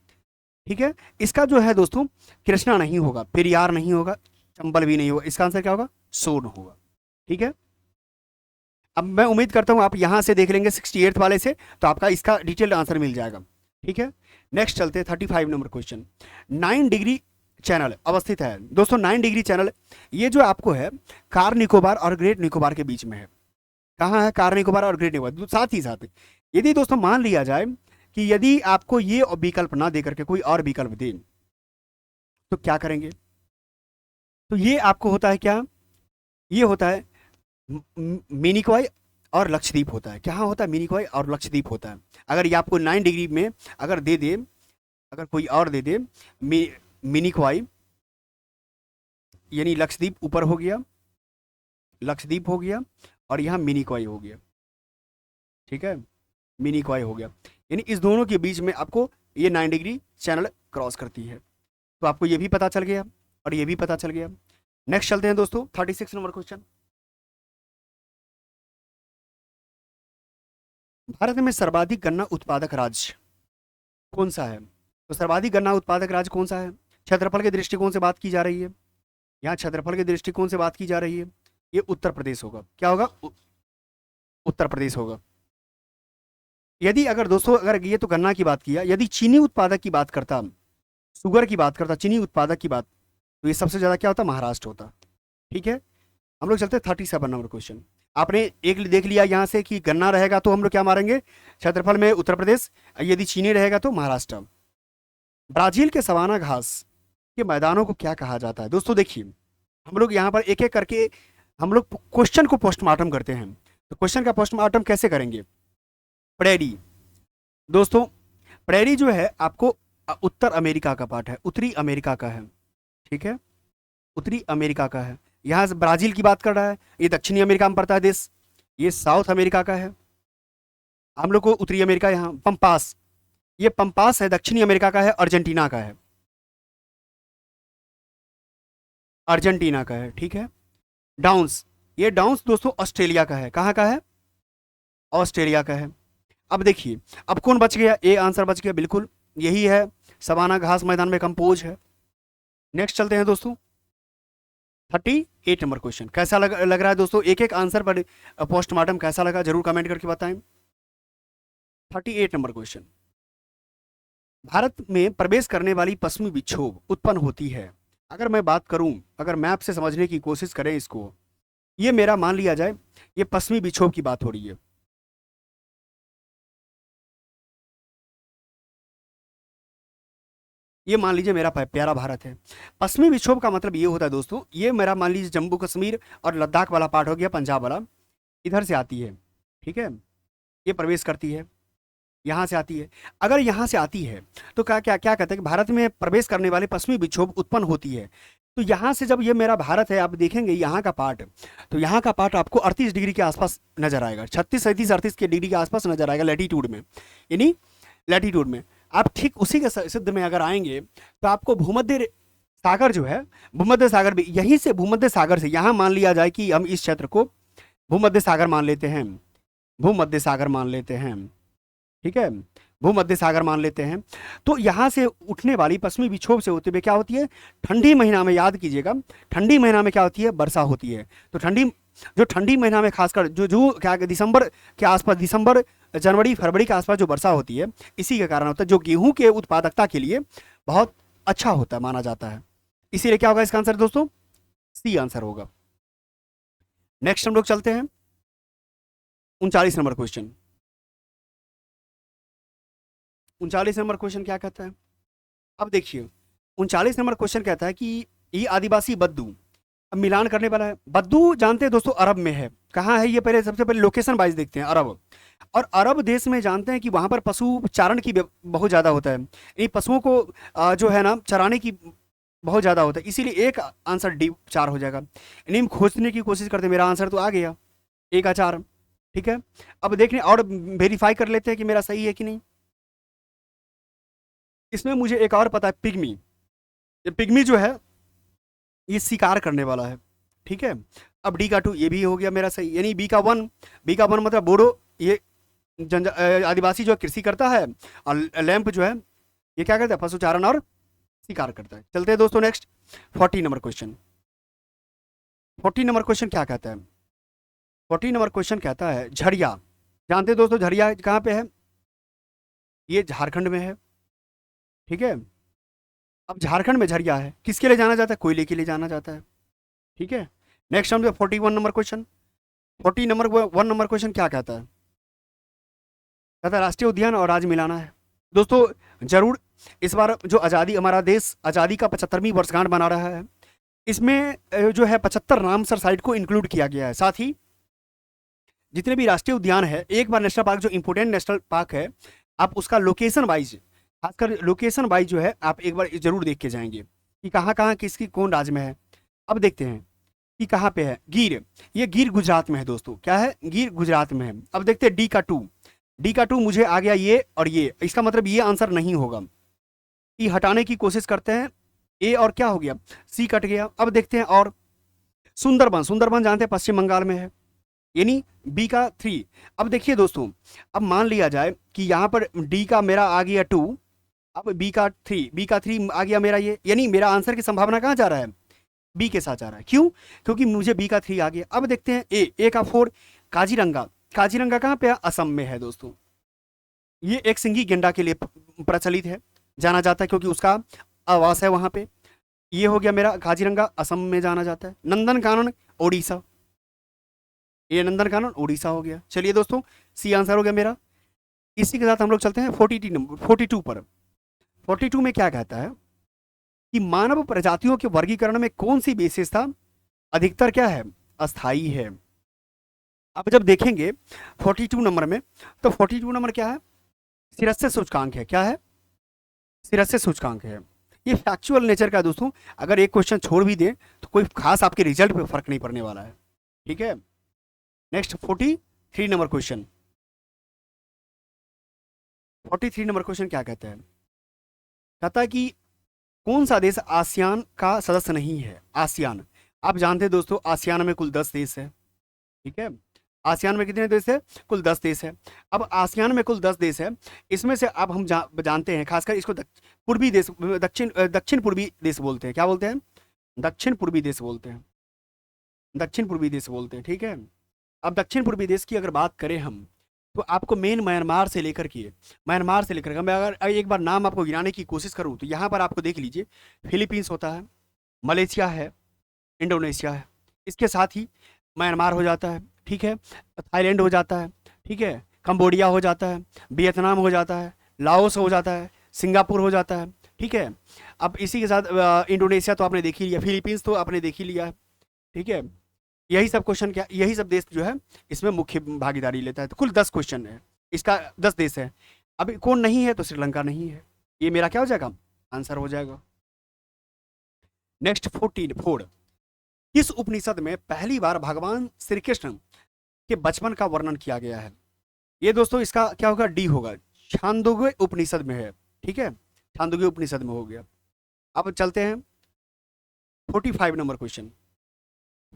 ठीक है। इसका जो है दोस्तों कृष्णा नहीं होगा, पेरियार नहीं होगा, चंबल भी नहीं होगा, इसका आंसर क्या होगा, सोन होगा। ठीक है। अब मैं उम्मीद करता हूं आप यहां से देख लेंगे 68 वाले से, तो आपका इसका डिटेल्ड आंसर मिल जाएगा। ठीक है। नेक्स्ट चलते हैं 35 नंबर क्वेश्चन। 9 डिग्री चैनल अवस्थित है दोस्तों, 9 डिग्री चैनल ये जो आपको है कार निकोबार और ग्रेट निकोबार के बीच में है। कहाँ है, कार निकोबार और ग्रेट निकोबार साथ ही साथ। यदि दोस्तों मान लिया जाए कि यदि आपको ये विकल्प ना दे करके कोई और विकल्प दे तो क्या करेंगे? तो ये आपको होता है क्या, ये होता है मिनिकॉय और लक्षद्वीप होता है। क्या होता है, मिनिकॉय और लक्षद्वीप होता है। अगर ये आपको 9 डिग्री में अगर दे दे, अगर कोई और दे दे मिनिकॉय यानी लक्षद्वीप ऊपर हो गया, लक्षद्वीप हो गया, और यहाँ मिनिकॉय हो गया। ठीक है, मिनिकॉय हो गया, यानी इस दोनों के बीच में आपको ये 9 डिग्री चैनल क्रॉस करती है। तो आपको ये भी पता चल गया और ये भी पता चल गया। नेक्स्ट चलते हैं दोस्तों 36 नंबर क्वेश्चन। भारत में सर्वाधिक गन्ना उत्पादक राज्य कौन सा है? तो सर्वाधिक गन्ना उत्पादक राज्य कौन सा है? क्षेत्रफल के दृष्टिकोण से बात की जा रही है, यहाँ क्षेत्रफल के दृष्टिकोण से बात की जा रही है, ये उत्तर प्रदेश होगा। क्या होगा, उत्तर प्रदेश होगा। यदि अगर दोस्तों अगर ये तो गन्ना की बात किया, यदि चीनी उत्पादक की बात करता, शुगर की बात करता, चीनी उत्पादक की बात, तो ये सबसे ज्यादा क्या होता, महाराष्ट्र होता। ठीक है। हम लोग चलते 37 नंबर क्वेश्चन। आपने एक देख लिया यहाँ से कि गन्ना रहेगा तो हम लोग क्या मारेंगे, क्षेत्रफल में उत्तर प्रदेश, यदि चीनी रहेगा तो महाराष्ट्र। ब्राजील के सवाना घास के मैदानों को क्या कहा जाता है? दोस्तों देखिए हम लोग यहाँ पर एक एक करके हम लोग क्वेश्चन को पोस्टमार्टम करते हैं। तो क्वेश्चन का पोस्टमार्टम कैसे करेंगे? प्रेरी दोस्तों, प्रेरी जो है आपको उत्तर अमेरिका का पार्ट है, उत्तरी अमेरिका का है। ठीक है, उत्तरी अमेरिका का है। यहाँ से ब्राजील की बात कर रहा है, ये दक्षिणी अमेरिका में पड़ता है देश, ये साउथ अमेरिका का है। हम लोग को उत्तरी अमेरिका, यहाँ पंपास, ये पंपास है, दक्षिणी अमेरिका का है, अर्जेंटीना का है, अर्जेंटीना का है। ठीक है। डाउन्स, ये डाउन्स दोस्तों ऑस्ट्रेलिया का है। कहाँ का है, ऑस्ट्रेलिया का है। अब देखिए अब कौन बच गया, ए आंसर बच गया, बिल्कुल यही है, सवाना घास मैदान में कंपोज है। नेक्स्ट चलते हैं दोस्तों 38 नंबर क्वेश्चन। कैसा लग रहा है दोस्तों, एक एक आंसर पर पोस्टमार्टम कैसा लगा जरूर कमेंट करके बताएं। 38 नंबर क्वेश्चन, भारत में प्रवेश करने वाली पश्चिमी विक्षोभ उत्पन्न होती है। अगर मैं बात करूं, अगर मैप से समझने की कोशिश करें इसको, ये मेरा मान लिया जाए ये पश्चिमी विक्षोभ की बात हो रही है। ये मान लीजिए मेरा प्यारा भारत है। पश्चिमी विक्षोभ का मतलब ये होता है दोस्तों, ये मेरा मान लीजिए जम्मू कश्मीर और लद्दाख वाला पार्ट हो गया, पंजाब वाला, इधर से आती है। ठीक है, ये प्रवेश करती है। यहाँ से आती है। अगर यहाँ से आती है तो क्या क्या क्या कहते हैं कि भारत में प्रवेश करने वाले पश्चिमी विक्षोभ उत्पन्न होती है। तो यहाँ से जब ये मेरा भारत है, आप देखेंगे यहाँ का पार्ट, तो यहाँ का पार्ट आपको 38 डिग्री के आसपास नजर आएगा, 36 37 38 के डिग्री के आसपास नजर आएगा लैटीट्यूड में, यानी लैटीट्यूड में। आप ठीक उसी के सिद्ध में अगर आएंगे तो आपको भूमध्य सागर जो है, भूमध्य सागर भी यहीं से, भूमध्य सागर से यहाँ मान लिया जाए कि हम इस क्षेत्र को भूमध्य सागर मान लेते हैं, भूमध्य सागर मान लेते हैं, ठीक है, भूमध्य सागर मान लेते हैं। तो यहाँ से उठने वाली पश्चिमी विक्षोभ से होते हुए क्या होती है, ठंडी महीना में, याद कीजिएगा, ठंडी महीना में क्या होती है, वर्षा होती है। तो ठंडी महीना में खासकर जो क्या दिसंबर के आसपास, दिसंबर जनवरी फरवरी के आसपास जो वर्षा होती है, इसी के कारण होता है, जो गेहूं के उत्पादकता के लिए बहुत अच्छा होता है, माना जाता है। इसीलिए क्या होगा इसका आंसर दोस्तों, सी आंसर होगा। नेक्स्ट हम लोग चलते हैं 39 नंबर क्वेश्चन। 39 नंबर क्वेश्चन क्या कहता है, अब देखिए 39 नंबर क्वेश्चन कहता है कि ये आदिवासी बद्दू, अब मिलान करने वाला है। बद्दू जानते हैं दोस्तों अरब में है, कहाँ है ये, पहले सबसे पहले लोकेशन वाइज देखते हैं, अरब। और अरब देश में जानते हैं कि वहाँ पर पशु चारण की बहुत ज़्यादा होता है, यानी पशुओं को जो है ना चराने की बहुत ज़्यादा होता है, इसीलिए एक आंसर डी 4 हो जाएगा। यानी हम खोजने की कोशिश करते हैं, मेरा आंसर तो आ गया 1 का 4, ठीक है। अब देखने और वेरीफाई कर लेते हैं कि मेरा सही है कि नहीं। इसमें मुझे एक और पता है, पिग्मी। ये पिग्मी जो है ये शिकार करने वाला है, ठीक है। अब डी का 2 ये भी हो गया मेरा सही, यानी बी का 1, बी का 1 मतलब बोडो, ये आदिवासी जो कृषि करता है, और लैंप जो है ये क्या करता है, पशुचारण और शिकार करता है। चलते हैं दोस्तों next 40 number question. 40 number question क्या कहता है, 40 नंबर क्वेश्चन कहता है झरिया। जानते हैं दोस्तों झरिया कहाँ पे है, ये झारखंड में है, ठीक है। अब झारखंड में झरिया है, किसके लिए जाना जाता है, कोयले के लिए जाना जाता है, ठीक है। नेक्स्ट हम 41 नंबर क्वेश्चन। 1 नंबर क्वेश्चन क्या कहता है, कहता है राष्ट्रीय उद्यान और राज्य मिलाना है। दोस्तों जरूर इस बार जो आज़ादी, हमारा देश आज़ादी का 75वीं वर्षगांठ मना रहा है, इसमें जो है 75 रामसर साइट को इंक्लूड किया गया है। साथ ही जितने भी राष्ट्रीय उद्यान है, एक बार नेशनल पार्क जो इंपोर्टेंट नेशनल पार्क है, आप उसका लोकेशन वाइज, खासकर लोकेशन वाइज जो है आप एक बार जरूर देख के जाएंगे कि कहाँ कहाँ किसकी कौन राज्य में है। अब देखते हैं कि कहाँ पे है, गिर, ये गिर गुजरात में है दोस्तों, क्या है, गिर गुजरात में है। अब देखते हैं डी का 2, डी का 2 मुझे आ गया ये और ये, इसका मतलब ये आंसर नहीं होगा, ई हटाने की कोशिश करते हैं, ए और क्या हो गया, सी कट गया। अब देखते हैं और सुंदरबन, सुंदरबन जानते हैं पश्चिम बंगाल में है, यानी बी का 3। अब देखिए दोस्तों, अब मान लिया जाए कि यहाँ पर डी का मेरा आ गया 2, अब बी का 3, बी का 3 आ गया मेरा ये, यानी मेरा आंसर की संभावना कहाँ जा रहा है, बी के साथ जा रहा है। क्यों, क्योंकि मुझे बी का 3 आ गया। अब देखते हैं ए का 4, काजीरंगा, काजीरंगा कहाँ पे है, असम में है दोस्तों। ये एक सिंगी गेंडा के लिए प्रचलित है, जाना जाता है, क्योंकि उसका आवास है वहाँ पे। ये हो गया मेरा काजीरंगा, असम में जाना जाता है। नंदनकानन ओडिशा, ये नंदनकानन उड़ीसा हो गया। चलिए दोस्तों सी आंसर हो गया मेरा। इसी के साथ हम लोग चलते हैं 42 पर। 42 में क्या कहता है कि मानव प्रजातियों के वर्गीकरण में कौन सी विशेषता अधिकतर क्या है, अस्थाई है। अब जब देखेंगे 42 नंबर में, तो 42 नंबर क्या है, सिरस्य सूचकांक है, क्या है, सिरस्य सूचकांक है। ये फैक्चुअल नेचर का है दोस्तों, अगर एक क्वेश्चन छोड़ भी दे तो कोई खास आपके रिजल्ट पे फर्क नहीं पड़ने वाला है, ठीक है। Next 43 number question. 43 number question क्या कहता है, कहता है कि कौन सा देश आसियान का सदस्य नहीं है। आसियान, आप जानते हैं दोस्तों आसियान में कुल 10 देश है, ठीक है। आसियान में कितने देश है, कुल 10 देश है। अब आसियान में कुल 10 देश है, इसमें से अब हम जानते हैं, खासकर इसको पूर्वी देश, दक्षिण पूर्वी देश बोलते हैं, क्या बोलते हैं, दक्षिण पूर्वी देश बोलते हैं, दक्षिण पूर्वी देश बोलते हैं, ठीक है। अब दक्षिण पूर्वी देश की अगर बात करें हम, तो आपको मेन म्यांमार से लेकर के, मैं अगर एक बार नाम आपको गिनाने की कोशिश करूं तो यहाँ पर आपको देख लीजिए, फिलीपींस होता है, मलेशिया है, इंडोनेशिया है, इसके साथ ही म्यांमार हो जाता है, ठीक है, थाईलैंड हो जाता है, ठीक है, कंबोडिया हो जाता है, वियतनाम हो जाता है, लाओस हो जाता है, सिंगापुर हो जाता है, ठीक है। अब इसी के साथ इंडोनेशिया तो आपने देख ही लिया, फिलीपींस तो आपने देख ही लिया है, ठीक है। यही सब क्वेश्चन, क्या यही सब देश जो है इसमें मुख्य भागीदारी लेता है। तो कुल 10 क्वेश्चन है, इसका 10 देश है। अभी कौन नहीं है? तो श्रीलंका नहीं है। ये मेरा क्या हो जाएगा? आंसर हो जाएगा। नेक्स्ट 14 किस उपनिषद में पहली बार भगवान श्री कृष्ण के बचपन का वर्णन किया गया है? ये दोस्तों इसका क्या होगा? डी होगा। छांदोग्य उपनिषद में है। ठीक है, छांदोग्य उपनिषद में हो गया। अब चलते हैं 45 नंबर क्वेश्चन।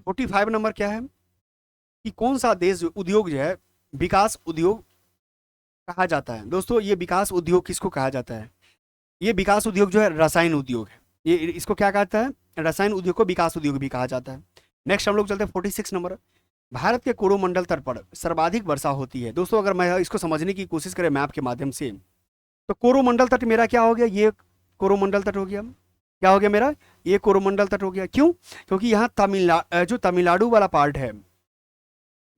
45 नंबर क्या है कि कौन सा देश उद्योग जो है विकास उद्योग कहा जाता है? दोस्तों ये विकास उद्योग किसको कहा जाता है? ये विकास उद्योग जो है रसायन उद्योग है। ये इसको क्या कहता है? रसायन उद्योग को विकास उद्योग भी कहा जाता है। नेक्स्ट हम लोग चलते हैं 46 नंबर। भारत के कोरोमंडल तट पर सर्वाधिक वर्षा होती है। दोस्तों अगर मैं इसको समझने की कोशिश करें मैप के माध्यम से, तो कोरोमंडल तट मेरा क्या हो गया? ये कोरोमंडल तट हो गया। क्या हो गया मेरा? ये कोरोमंडल तट हो गया। क्यों? क्योंकि यहाँ जो तमिलनाडु वाला पार्ट है,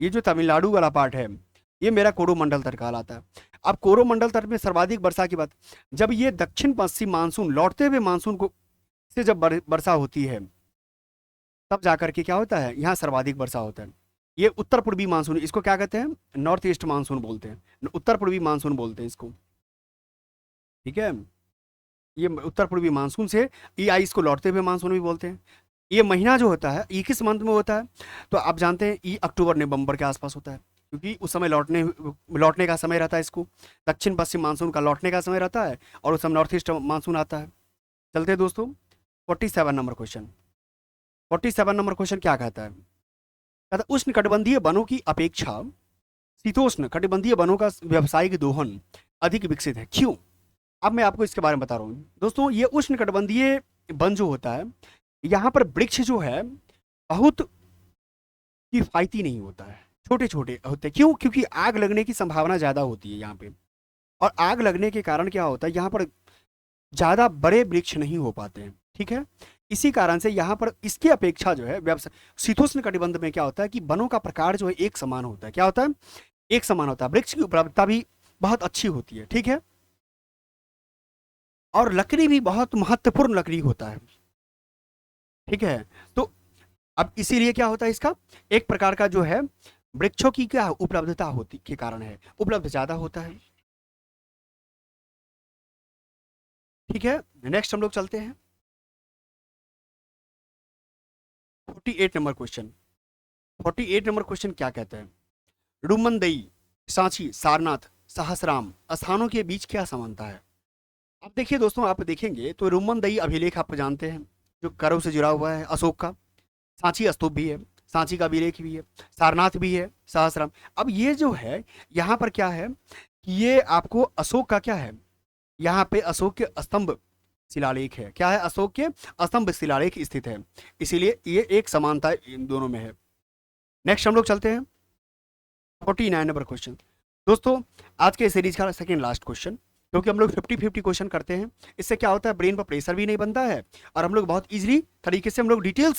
ये जो तमिलनाडु वाला पार्ट है, ये मेरा कोरोमंडल तट कहलाता है। अब कोरोमंडल तट में सर्वाधिक वर्षा की बात, जब ये दक्षिण पश्चिम मानसून लौटते हुए मानसून को से जब वर्षा होती है, तब जाकर के क्या होता है? यहाँ सर्वाधिक वर्षा होता है। ये उत्तर पूर्वी मानसून, इसको क्या कहते हैं? नॉर्थ ईस्ट मानसून बोलते हैं, उत्तर पूर्वी मानसून बोलते हैं इसको। ठीक है, ये उत्तर पूर्वी मानसून से ये आई, इसको लौटते हुए मानसून भी बोलते हैं। ये महीना जो होता है ये किस मंथ में होता है? तो आप जानते हैं ये अक्टूबर नवंबर के आसपास होता है, क्योंकि उस समय लौटने का समय रहता है। इसको दक्षिण पश्चिम मानसून का लौटने का समय रहता है, और उस समय नॉर्थ ईस्ट मानसून आता है। चलते हैं दोस्तों 47 नंबर क्वेश्चन। 47 नंबर क्वेश्चन क्या कहता है? कहता है उष्ण कटिबंधीय वनों की अपेक्षा शीतोष्ण कटिबंधीय वनों का व्यावसायिक दोहन अधिक विकसित है। क्यों? अब मैं आपको इसके बारे में बता रहा हूँ। दोस्तों ये उष्ण कटिबंधीय वन जो होता है, यहाँ पर वृक्ष जो है बहुत किफायती नहीं होता है, छोटे छोटे होते हैं। क्यों? क्योंकि आग लगने की संभावना ज़्यादा होती है यहाँ पे, और आग लगने के कारण क्या होता है, यहाँ पर ज़्यादा बड़े वृक्ष नहीं हो पाते हैं। ठीक है, इसी कारण से यहाँ पर इसकी अपेक्षा जो है व्यवसाय शीतोष्ण कटिबंध में क्या होता है कि वनों का प्रकार जो है एक समान होता है। क्या होता है? एक समान होता है। वृक्ष की उपलब्धता भी बहुत अच्छी होती है। ठीक है, और लकड़ी भी बहुत महत्वपूर्ण लकड़ी होता है। ठीक है, तो अब इसीलिए क्या होता है, इसका एक प्रकार का जो है वृक्षों की क्या उपलब्धता होती के कारण है, उपलब्ध ज्यादा होता है। ठीक है, नेक्स्ट हम लोग चलते हैं 48 नंबर क्वेश्चन। 48 नंबर क्वेश्चन क्या कहता है? रुमनदई, सांची, सारनाथ, सहसराम स्थानों के बीच क्या समानता है? अब देखिए दोस्तों, आप देखेंगे तो रुमनदई अभिलेख आप जानते हैं, जो करों से जुड़ा हुआ है, अशोक का। सांची स्तूप भी है, सांची का अभिलेख भी है, सारनाथ भी है, सहस्राम। अब ये जो है यहाँ पर क्या है कि ये आपको अशोक का क्या है, यहाँ पे अशोक के स्तंभ शिलालेख है। क्या है? अशोक के स्तंभ शिलालेख स्थित है, इसीलिए ये एक समानता इन दोनों में है। नेक्स्ट हम लोग चलते हैं 49 नंबर क्वेश्चन। दोस्तों आज के सीरीज का सेकेंड लास्ट क्वेश्चन, क्योंकि हम लोग 50-50 क्वेश्चन करते हैं, इससे क्या होता है ब्रेन पर प्रेशर भी नहीं बनता है, और हम लोग बहुत इजीली तरीके से हम लोग डिटेल,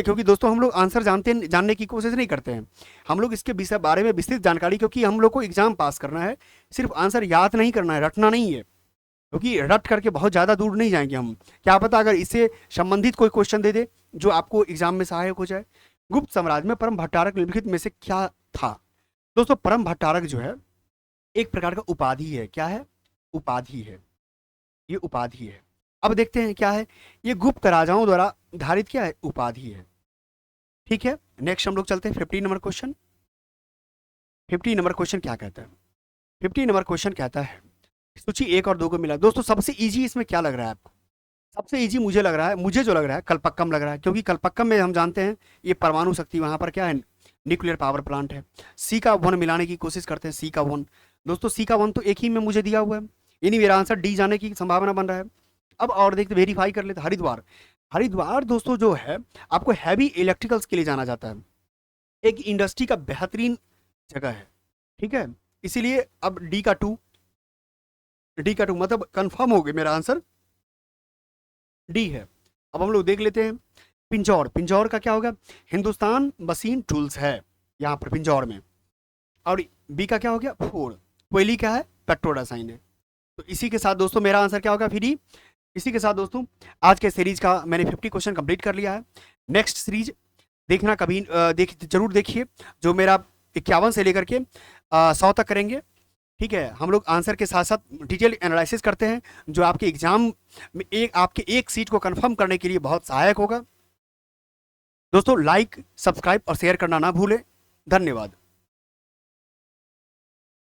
क्योंकि दोस्तों हम लोग आंसर जानने की कोशिश नहीं करते हैं, हम लोग इसके विषय बारे में विस्तृत जानकारी, क्योंकि हम लोग को एग्जाम पास करना है, सिर्फ आंसर याद नहीं करना है, रटना नहीं है, क्योंकि रट करके बहुत ज़्यादा दूर नहीं जाएंगे हम। क्या पता अगर इससे संबंधित कोई क्वेश्चन दे दे जो आपको एग्जाम में सहायक हो जाए। गुप्त साम्राज्य में परम भट्टारक निम्नलिखित में से क्या था? दोस्तों परम भट्टारक जो है एक प्रकार का उपाधि है। क्या है? उपाधि है, ये उपाधि है। अब देखते हैं क्या है, ये गुप्त राजाओं द्वारा धारित क्या है? उपाधि है। ठीक है, नेक्स्ट हम लोग चलते हैं 50 नंबर क्वेश्चन। 50 नंबर क्वेश्चन क्या कहता है? 50 नंबर क्वेश्चन कहता है सूची 1 और 2 को मिला। दोस्तों सबसे इजी इसमें क्या लग रहा है आपको? सबसे इजी मुझे लग रहा है, मुझे जो लग रहा है कलपक्कम लग रहा है, क्योंकि कलपक्कम में हम जानते हैं ये परमाणु शक्ति, वहां पर क्या है? न्यूक्लियर पावर प्लांट है। सी का 1 मिलाने की कोशिश करते हैं, सी का 1। दोस्तों सी का 1 तो एक ही में मुझे दिया हुआ है, यानी मेरा आंसर डी जाने की संभावना बन रहा है। अब और देखते वेरीफाई कर लेते, हरिद्वार। हरिद्वार दोस्तों जो है आपको हैवी इलेक्ट्रिकल्स के लिए जाना जाता है, एक इंडस्ट्री का बेहतरीन जगह है। ठीक है, इसीलिए अब डी का 2 मतलब कंफर्म हो गया, मेरा आंसर डी है। अब हम लोग देख लेते हैं पिंजौर। पिंजौर का क्या होगा? हिंदुस्तान मशीन टूल्स है यहाँ पर पिंजौर में। और बी का क्या हो गया? 4। कोयली क्या है? पेट्रो रसायन है। तो इसी के साथ दोस्तों मेरा आंसर क्या होगा? फिर इसी के साथ दोस्तों आज के सीरीज का मैंने 50 क्वेश्चन कंप्लीट कर लिया है। नेक्स्ट सीरीज देखना कभी जरूर देखिए, जो मेरा 51 से लेकर के 100 तक करेंगे। ठीक है, हम लोग आंसर के साथ साथ डिटेल एनालिसिस करते हैं, जो आपके एग्जाम में आपके एक सीट को कंफर्म करने के लिए बहुत सहायक होगा। दोस्तों, लाइक, सब्सक्राइब और शेयर करना ना भूलें। धन्यवाद।